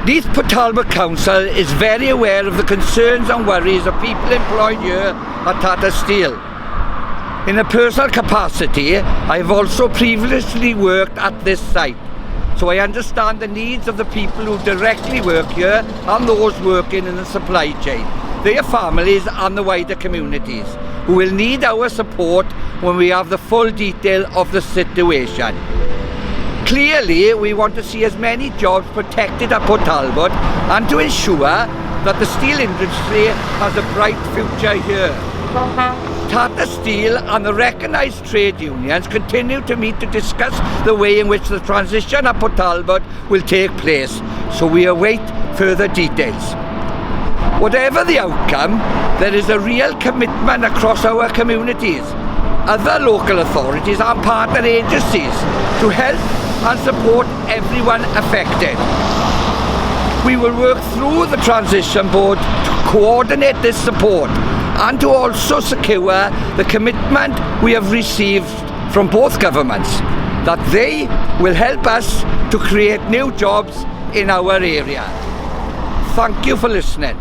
Neath Talbot Council is very aware of the concerns and worries of people employed here at Tata Steel. In a personal capacity, I have also previously worked at this site, so I understand the needs of the people who directly work here and those working in the supply chain, their families and the wider communities, who will need our support when we have the full detail of the situation. Clearly, we want to see as many jobs protected at Port Talbot and to ensure that the steel industry has a bright future here. Tata Steel and the recognised trade unions continue to meet to discuss the way in which the transition at Port Talbot will take place, so we await further details. Whatever the outcome, there is a real commitment across our communities, other local authorities and partner agencies to help and support everyone affected. We will work through the transition board to coordinate this support and to also secure the commitment we have received from both governments that they will help us to create new jobs in our area. Thank you for listening.